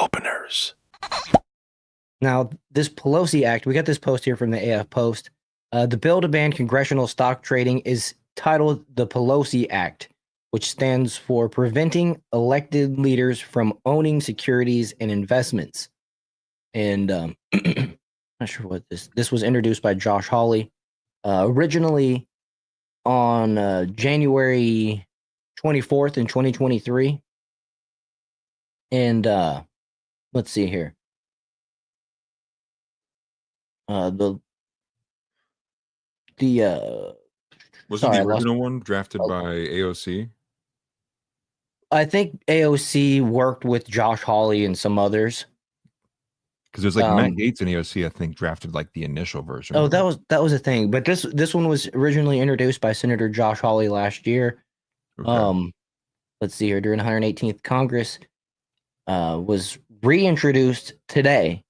openers. Now, this PELOSI Act, we got this post here from the AF Post. The bill to ban congressional stock trading is titled the PELOSI Act, which stands for Preventing Elected Leaders from Owning Securities and Investments. And not sure what this was introduced by Josh Hawley, originally on January 24th in 2023. And let's see here. Was it the original one drafted by AOC? I think AOC worked with Josh Hawley and some others. Because there's like Matt Gaetz and AOC, I think, drafted like the initial version. Oh, that was a thing. But this one was originally introduced by Senator Josh Hawley last year. Okay. Let's see here. During the 118th Congress, was reintroduced today,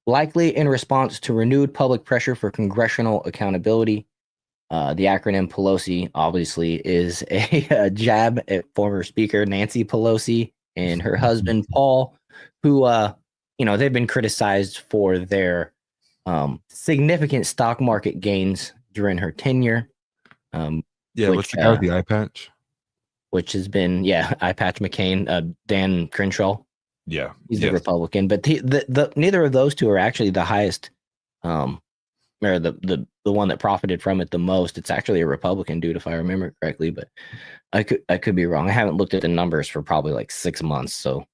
likely in response to renewed public pressure for congressional accountability. The acronym PELOSI obviously is a jab at former Speaker Nancy Pelosi and her husband Paul, who they've been criticized for their significant stock market gains during her tenure. What's the guy with the eye patch? Which has been eye patch McCain, Dan Crenshaw. Yeah, he's a Republican, but the neither of those two are actually the highest, or the one that profited from it the most. It's actually a Republican dude, if I remember correctly, but I could be wrong. I haven't looked at the numbers for probably like 6 months, so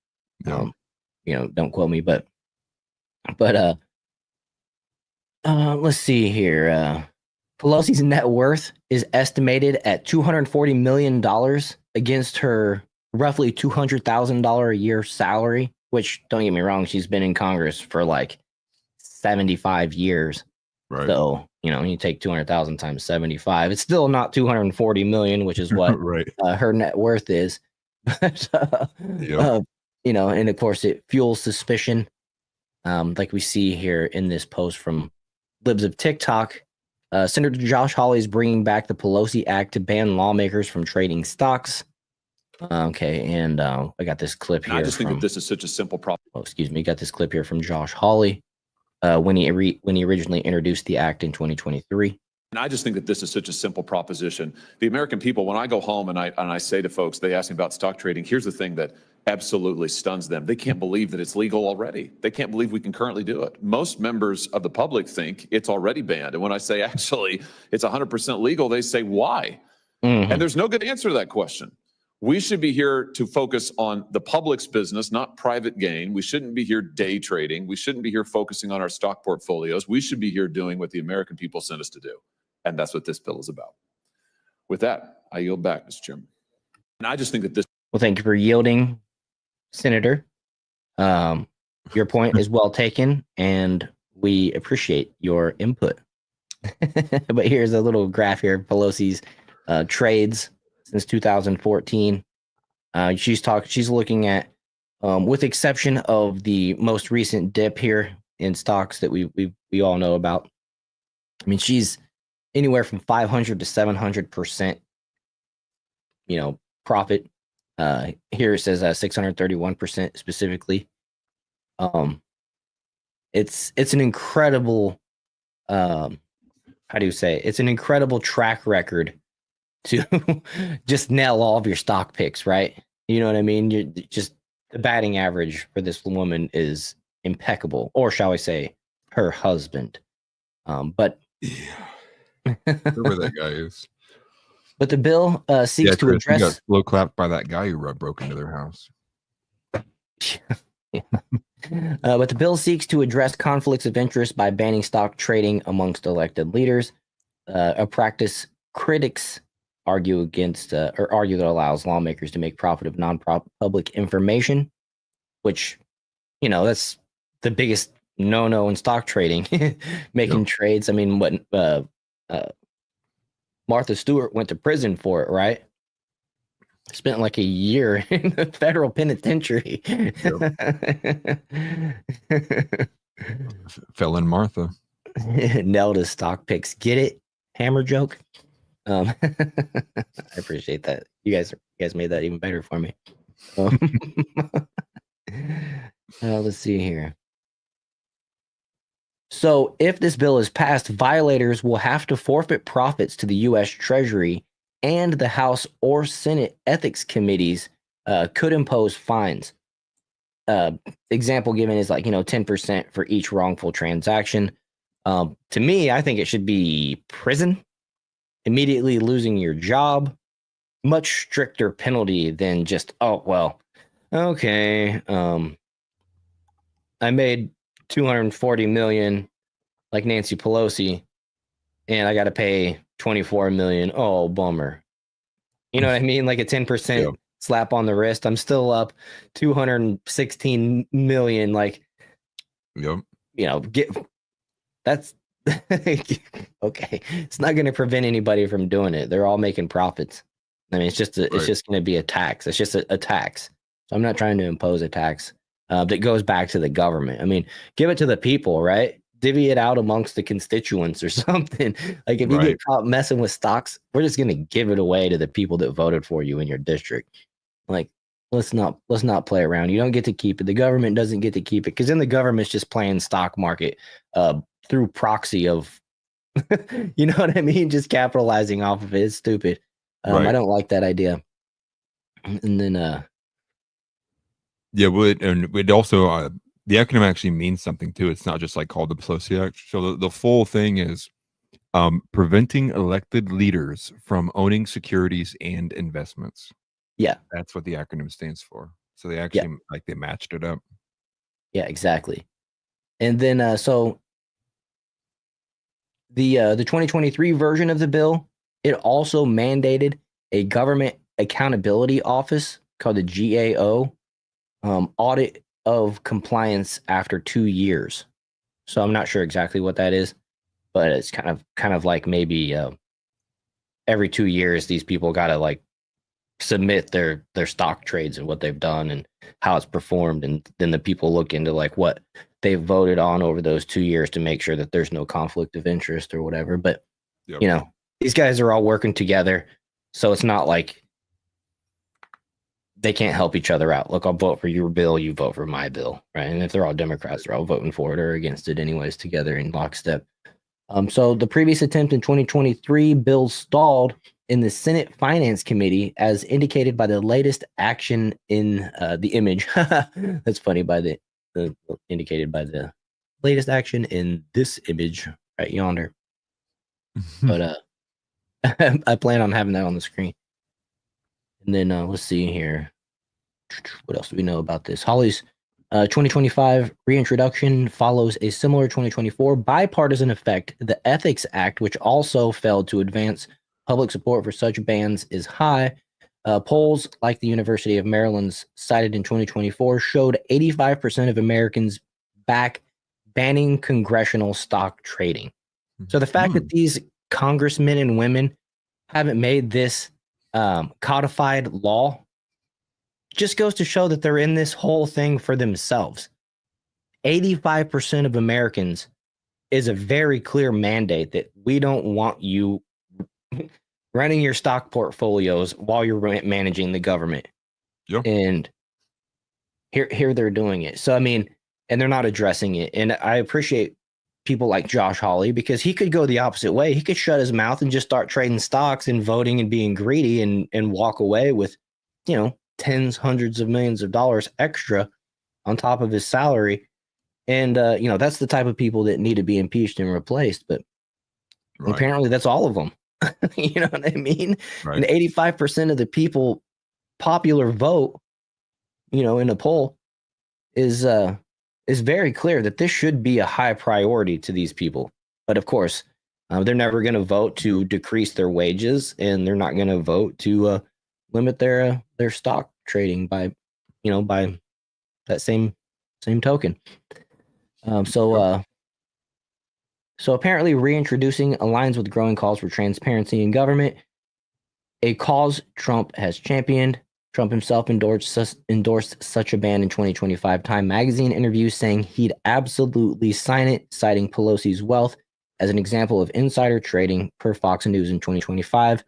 don't quote me. But let's see here. Pelosi's net worth is estimated at $240 million against her roughly $200,000 a year salary, which, don't get me wrong, she's been in Congress for like 75 years. Right. So, you take 200,000 times 75, it's still not 240 million, which is what right. Her net worth is. But, and of course it fuels suspicion. Like we see here in this post from Libs of TikTok, Senator Josh Hawley is bringing back the PELOSI Act to ban lawmakers from trading stocks. Okay, and I got this clip here. I just think that this is such a simple problem. Oh, excuse me. Got this clip here from Josh Hawley when he originally introduced the act in 2023. And I just think that this is such a simple proposition. The American people, when I go home and I say to folks, they ask me about stock trading, here's the thing that absolutely stuns them. They can't believe that it's legal already. They can't believe we can currently do it. Most members of the public think it's already banned. And when I say actually it's 100% legal, they say why? Mm-hmm. And there's no good answer to that question. We should be here to focus on the public's business, not private gain. We shouldn't be here day trading. We shouldn't be here focusing on our stock portfolios. We should be here doing what the American people sent us to do. And that's what this bill is about. With that, I yield back, Mr. Chairman. And I just think that this... Well, thank you for yielding, Senator. Your point is well taken, and we appreciate your input. But here's a little graph here. Pelosi's trades since 2014. She's looking at, with exception of the most recent dip here in stocks that we all know about. I mean, she's anywhere from 500 to 700%, profit. Here it says 631% specifically. It's an incredible, it's an incredible track record to just nail all of your stock picks, right? You know what I mean? You're just, the batting average for this woman is impeccable, or shall I say, her husband. But whoever that guy is. But the bill seeks to address. You got slow clapped by that guy who broke into their house. But the bill seeks to address conflicts of interest by banning stock trading amongst elected leaders, a practice critics argue against, or argue that allows lawmakers to make profit of non-public information, which, that's the biggest no-no in stock trading, making trades. I mean, what Martha Stewart went to prison for it, right? Spent like a year in the federal penitentiary. Felon Martha. Nailed his stock picks. Get it? Hammer joke. I appreciate that. You guys made that even better for me. Let's see here. So if this bill is passed, violators will have to forfeit profits to the U.S. Treasury, and the House or Senate ethics committees could impose fines. Example given is 10% for each wrongful transaction. To me, I think it should be prison, immediately losing your job, much stricter penalty than just, oh, well, okay, I made $240 million like Nancy Pelosi, and I got to pay $24 million. Oh, bummer. You know what I mean? Like a 10% slap on the wrist. I'm still up $216 million. Like, that's okay. It's not going to prevent anybody from doing it. They're all making profits. I mean, it's just going to be a tax. It's just a tax. So I'm not trying to impose a tax that goes back to the government. I mean, give it to the people, right? Divvy it out amongst the constituents or something. Like if you get caught messing with stocks, we're just going to give it away to the people that voted for you in your district. Like, let's not play around. You don't get to keep it. The government doesn't get to keep it, because then the government's just playing stock market through proxy of, you know what I mean? Just capitalizing off of it. It's stupid. I don't like that idea. And then, it also, the acronym actually means something too. It's not just like called the PELOSI Act. So the full thing is preventing elected leaders from owning securities and investments. Yeah, that's what the acronym stands for. So they actually they matched it up. Yeah, exactly. And then so the 2023 version of the bill, it also mandated a government accountability office called the GAO audit of compliance after 2 years. So I'm not sure exactly what that is, but it's kind of like maybe every 2 years these people got to like submit their stock trades and what they've done and how it's performed, and then the people look into like what they voted on over those 2 years to make sure that there's no conflict of interest or whatever. But you know, these guys are all working together, so it's not like they can't help each other out. Look, I'll vote for your bill, you vote for my bill, right? And if they're all Democrats, they're all voting for it or against it anyways, together in lockstep. So the previous attempt in 2023, bill stalled in the Senate Finance Committee, as indicated by the latest action in the image. That's funny, by the indicated by the latest action in this image right yonder. But I plan on having that on the screen. And then let's see here. What else do we know about this? Hawley's 2025 reintroduction follows a similar 2024 bipartisan effect. The Ethics Act, which also failed to advance public support for such bans, is high. Polls like the University of Maryland's cited in 2024 showed 85% of Americans back banning congressional stock trading. So the fact that these congressmen and women haven't made this codified law just goes to show that they're in this whole thing for themselves. 85% of Americans is a very clear mandate that we don't want you running your stock portfolios while you're managing the government. Yep. And here they're doing it. So, I mean, and they're not addressing it. And I appreciate people like Josh Hawley, because he could go the opposite way. He could shut his mouth and just start trading stocks and voting and being greedy and walk away with, you know, tens, hundreds of millions of dollars extra on top of his salary. And, you know, that's the type of people that need to be impeached and replaced. But apparently that's all of them. You know what I mean? And 85% of the people popular vote, you know, in a poll is very clear that this should be a high priority to these people. But of course, they're never going to vote to decrease their wages, and they're not going to vote to limit their stock trading by, you know, by that same token. So apparently reintroducing aligns with growing calls for transparency in government, a cause Trump has championed. Trump himself endorsed such a ban in 2025 Time magazine interview, saying he'd absolutely sign it, citing Pelosi's wealth as an example of insider trading per Fox News in 2025.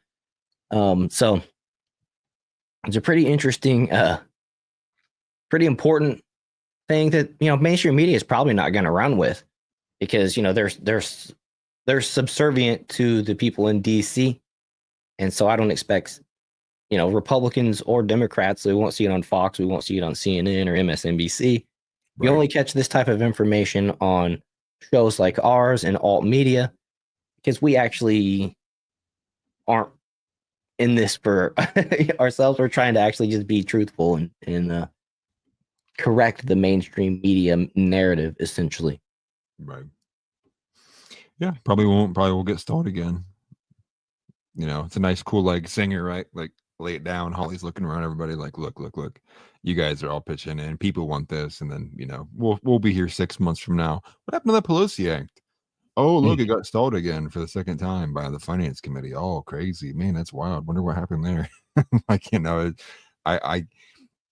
So it's a pretty interesting, pretty important thing that mainstream media is probably not going to run with, because they're subservient to the people in DC, and so I don't expect Republicans or Democrats. We won't see it on Fox. We won't see it on CNN or MSNBC. Right. You only catch this type of information on shows like ours and alt media, because we actually aren't in this for ourselves. We're trying to actually just be truthful and correct the mainstream media narrative, essentially. Right. Yeah, probably will get stalled again. It's a nice, cool, like, singer, right? Like, lay it down. Holly's looking around everybody like, look, you guys are all pitching in. People want this, and then we'll be here 6 months from now. What happened to that Pelosi Act? Oh, look, it got stalled again for the second time by the Finance Committee. Oh, crazy, man, that's wild. Wonder what happened there. Like,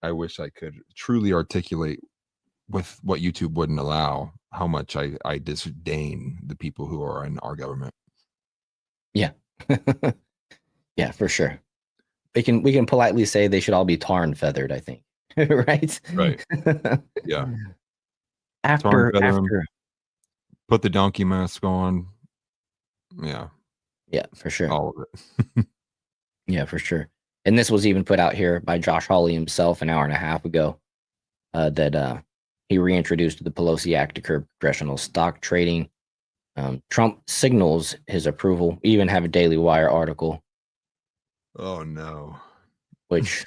I wish I could truly articulate with what YouTube wouldn't allow how much I disdain the people who are in our government. Yeah. Yeah, for sure. We can politely say they should all be tar and feathered, I think. Right? Right. Yeah. After Put the donkey mask on. Yeah. Yeah, for sure. All of it. Yeah, for sure. And this was even put out here by Josh Hawley himself an hour and a half ago, that he reintroduced the PELOSI Act to curb congressional stock trading. Trump signals his approval. We even have a Daily Wire article. Oh, no. Which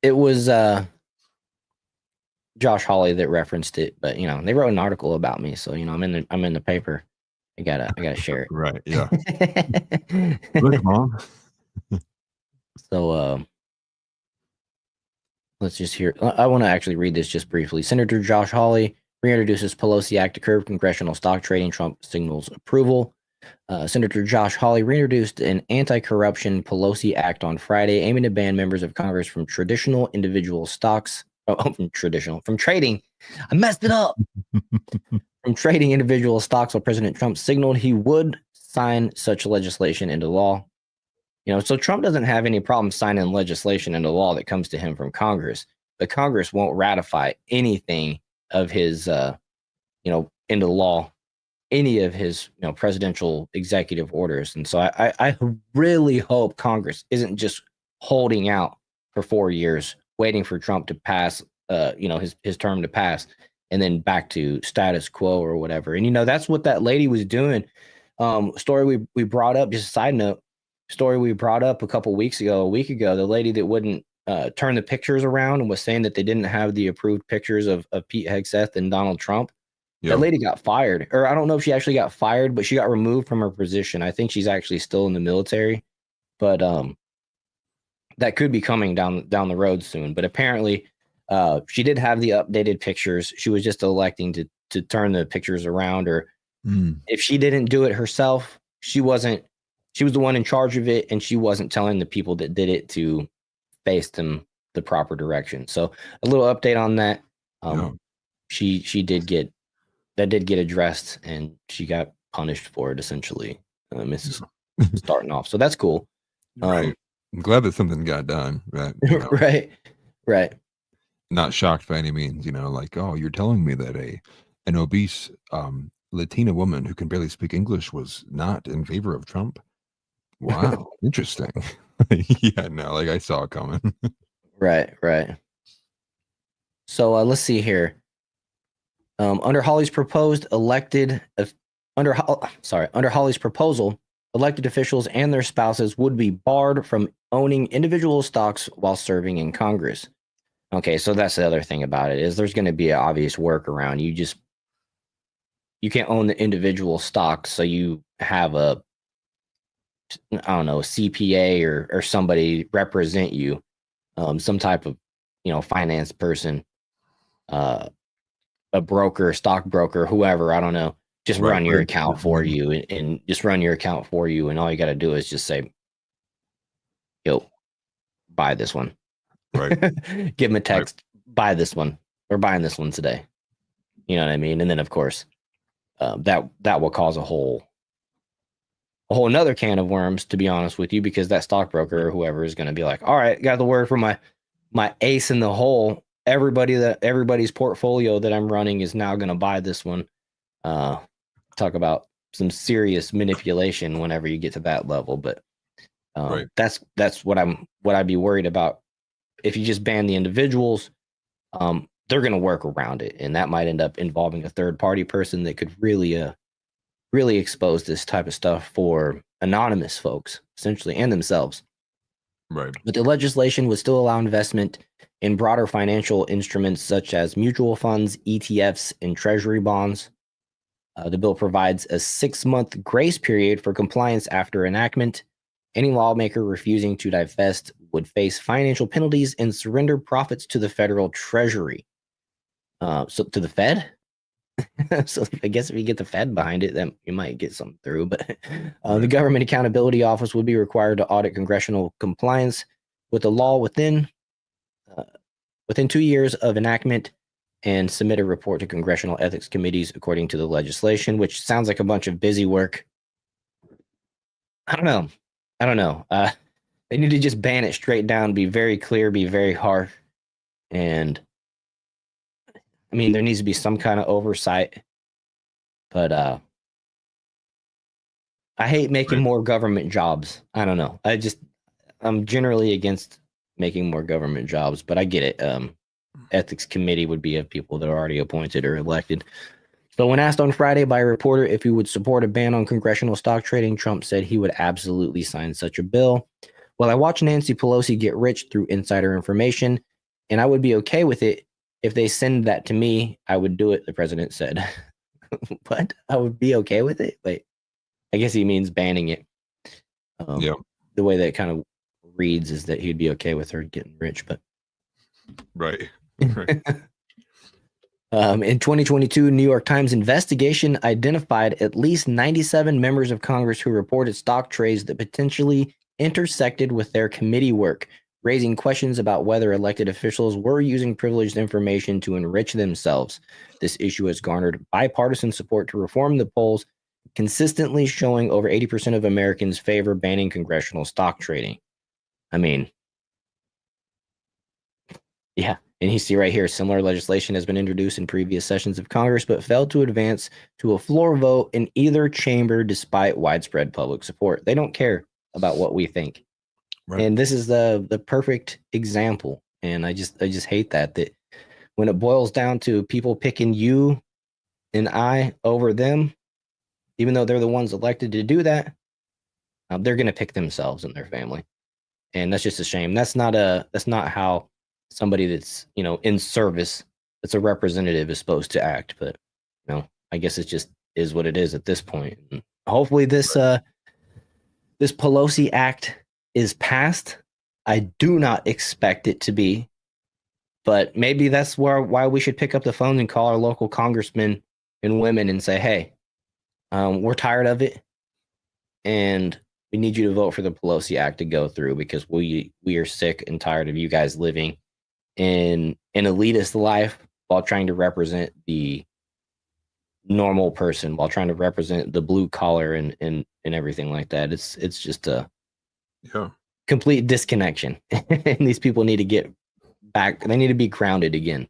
it was Josh Hawley that referenced it, but they wrote an article about me, so I'm in the paper. I gotta share it. Right. Yeah. Look, Mom. So let's just hear. I want to actually read this just briefly. Senator Josh Hawley reintroduces PELOSI Act to curb congressional stock trading. Trump signals approval. Senator Josh Hawley reintroduced an anti-corruption PELOSI Act on Friday, aiming to ban members of Congress from traditional individual stocks. From trading. I messed it up. From trading individual stocks, while President Trump signaled he would sign such legislation into law. So Trump doesn't have any problem signing legislation into law that comes to him from Congress, but Congress won't ratify anything of his, into law, any of his, presidential executive orders. And so I really hope Congress isn't just holding out for 4 years, waiting for Trump to pass, his term to pass, and then back to status quo or whatever. And, that's what that lady was doing. Story we brought up, just a side note, story we brought up a week ago, the lady that wouldn't turn the pictures around and was saying that they didn't have the approved pictures of Pete Hegseth and Donald Trump. Yep. That lady got fired, or I don't know if she actually got fired, but she got removed from her position. I think she's actually still in the military, but that could be coming down the road soon. But apparently, she did have the updated pictures. She was just electing to turn the pictures around, or if she didn't do it herself, she was the one in charge of it, and she wasn't telling the people that did it to face them the proper direction. So a little update on that. She did get addressed, and she got punished for it, essentially. Mrs. starting off. So that's cool. Right. I'm glad that something got done. Right. Right. Not shocked by any means, like, oh, you're telling me that an obese Latina woman who can barely speak English was not in favor of Trump. Wow. Interesting. Yeah, no, like, I saw it coming. Right. So let's see here. Under Hawley's proposal, elected officials and their spouses would be barred from owning individual stocks while serving in Congress. Okay, so that's the other thing about it, is there's going to be an obvious workaround. You can't own the individual stocks, so you have a CPA or somebody represent you, some type of finance person, a broker, stockbroker, whoever, I don't know, just run your account for you, and just run your account for you, and all you got to do is just say, yo, buy this one. Right. Give them a text, buy this one. We're buying this one today. You know what I mean? And then, of course, that will cause a whole another can of worms, to be honest with you, because that stockbroker or whoever is going to be like, all right, got the word from my ace in the hole. everybody's portfolio that I'm running is now going to buy this one. Talk about some serious manipulation whenever you get to that level, but Right. that's what I'd be worried about. If you just ban the individuals, they're going to work around it, and that might end up involving a third party person that could really expose this type of stuff for anonymous folks, essentially, and themselves. Right. But the legislation would still allow investment in broader financial instruments such as mutual funds, ETFs, and treasury bonds. The bill provides a 6-month grace period for compliance after enactment. Any lawmaker refusing to divest would face financial penalties and surrender profits to the federal treasury. So to the Fed? So I guess if you get the Fed behind it, then you might get something through. But the Government Accountability Office would be required to audit congressional compliance with the law within 2 years of enactment and submit a report to congressional ethics committees according to the legislation, which sounds like a bunch of busy work. I don't know. They need to just ban it straight down, be very clear, be very harsh. And I mean, there needs to be some kind of oversight, but I hate making more government jobs. I don't know. I'm generally against making more government jobs, but I get it. Ethics committee would be of people that are already appointed or elected. So when asked on Friday by a reporter if he would support a ban on congressional stock trading, Trump said he would absolutely sign such a bill. Well, I watched Nancy Pelosi get rich through insider information, and I would be okay with it. If they send that to me, I would do it, the president said. What? I would be okay with it? Wait, I guess he means banning it. Yeah. The way that it kind of reads is that he'd be okay with her getting rich, but Right. In 2022, New York Times investigation identified at least 97 members of Congress who reported stock trades that potentially intersected with their committee work, raising questions about whether elected officials were using privileged information to enrich themselves. This issue has garnered bipartisan support to reform the polls, consistently showing over 80% of Americans favor banning congressional stock trading. I mean, yeah. And you see right here, similar legislation has been introduced in previous sessions of Congress, but failed to advance to a floor vote in either chamber despite widespread public support. They don't care about what we think. Right. And this is the perfect example. And I just hate that when it boils down to people picking you and I over them, even though they're the ones elected to do that, they're going to pick themselves and their family. And that's just a shame. That's not how somebody that's, in service, that's a representative, is supposed to act. But, I guess it just is what it is at this point. And hopefully this Pelosi Act is passed. I do not expect it to be, but maybe that's why we should pick up the phone and call our local congressmen and women and say, hey, we're tired of it, and we need you to vote for the Pelosi Act to go through, because we are sick and tired of you guys living in an elitist life while trying to represent the normal person, while trying to represent the blue collar and everything like that. It's just a complete disconnection. And these people need to get back. They need to be grounded again,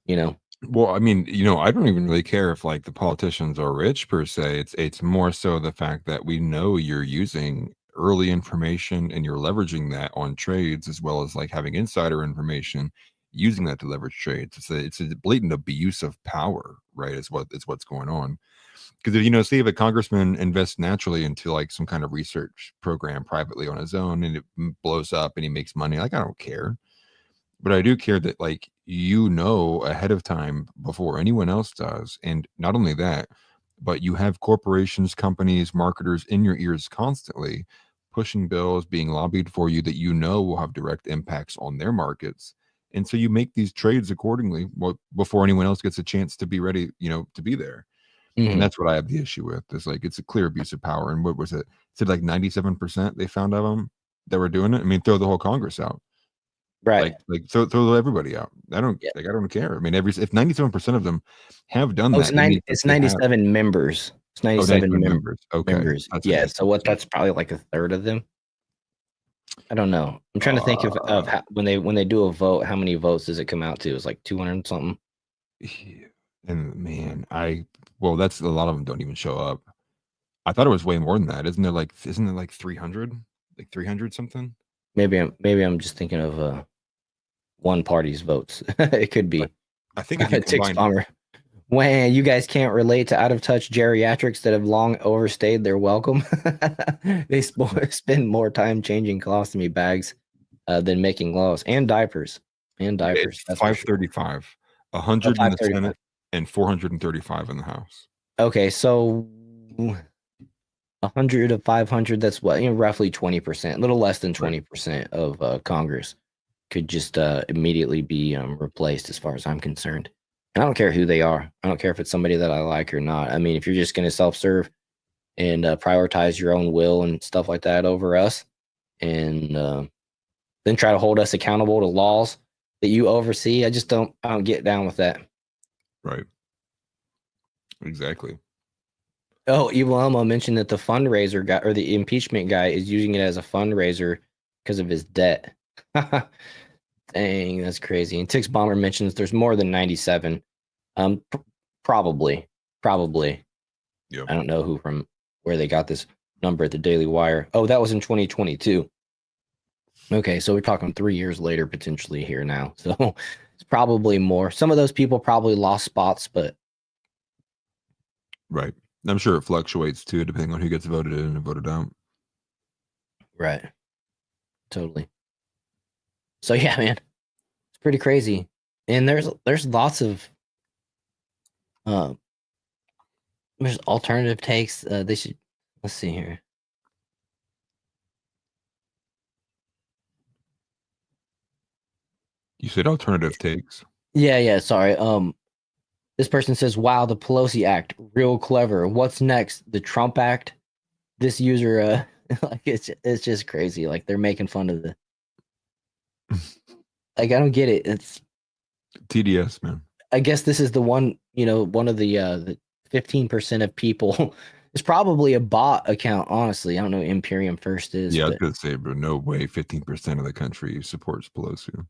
Well, I mean, I don't even really care if the politicians are rich per se. It's more so the fact that we know you're using early information and you're leveraging that on trades, as well as having insider information, using that to leverage trades. It's a blatant abuse of power, right? It's what's going on. Because if say if a congressman invests naturally into some kind of research program privately on his own, and it blows up and he makes money, I don't care. But I do care that ahead of time before anyone else does. And not only that, but you have corporations, companies, marketers in your ears constantly pushing bills, being lobbied for you that will have direct impacts on their markets. And so you make these trades accordingly before anyone else gets a chance to be ready, to be there. Mm-hmm. And that's what I have the issue with. It's a clear abuse of power. And what was it? It said 97% they found of them that were doing it. I mean, throw the whole Congress out. Right. Throw everybody out. I don't care. I mean, if 97% of them have done that, it's 97 members. It's 97 members. Okay. Members. Yeah. So that's probably a third of them. I don't know. I'm trying to think of how, when they do a vote, how many votes does it come out to? It's like 200 something. And man, that's a lot of them don't even show up. I thought it was way more than that. Isn't it like 300? Like 300 something? Maybe I'm just thinking of one party's votes. It could be. I think if you Tix combine Bomber. When you guys can't relate to out of touch geriatrics that have long overstayed their welcome. They spend more time changing colostomy bags than making laws and diapers. it's That's for sure. 535, Oh, 100 in the 535. Senate, and 435 in the House. Okay, so 100 of 500, that's what, roughly 20%, a little less than 20% of Congress could just immediately be replaced, as far as I'm concerned. And I don't care who they are. I don't care if it's somebody that I like or not. I mean, if you're just going to self-serve and prioritize your own will and stuff like that over us, and then try to hold us accountable to laws that you oversee, I don't get down with that. Right. Exactly. Oh, Evil Elmo mentioned that the fundraiser guy, or the impeachment guy, is using it as a fundraiser because of his debt. Dang, that's crazy. And Tix Bomber mentions there's more than 97. Probably. Yep. I don't know where they got this number at the Daily Wire. Oh, that was in 2022. Okay, so we're talking 3 years later potentially here now. So it's probably more. Some of those people probably lost spots, but Right. I'm sure it fluctuates too, depending on who gets voted in and voted out. right. Totally. So yeah, man, it's pretty crazy. And there's lots of there's alternative takes. Let's see here. You said alternative takes. Yeah, sorry. This person says, "Wow, the Pelosi Act, real clever. What's next? The Trump Act?" This user, like it's just crazy. Like they're making fun of the. Like I don't get it. It's TDS, man. I guess this is the one. One of the 15% of people. It's probably a bot account. Honestly, I don't know. Imperium First is. Yeah, I was But gonna say, bro. No way. 15% of the country supports Pelosi.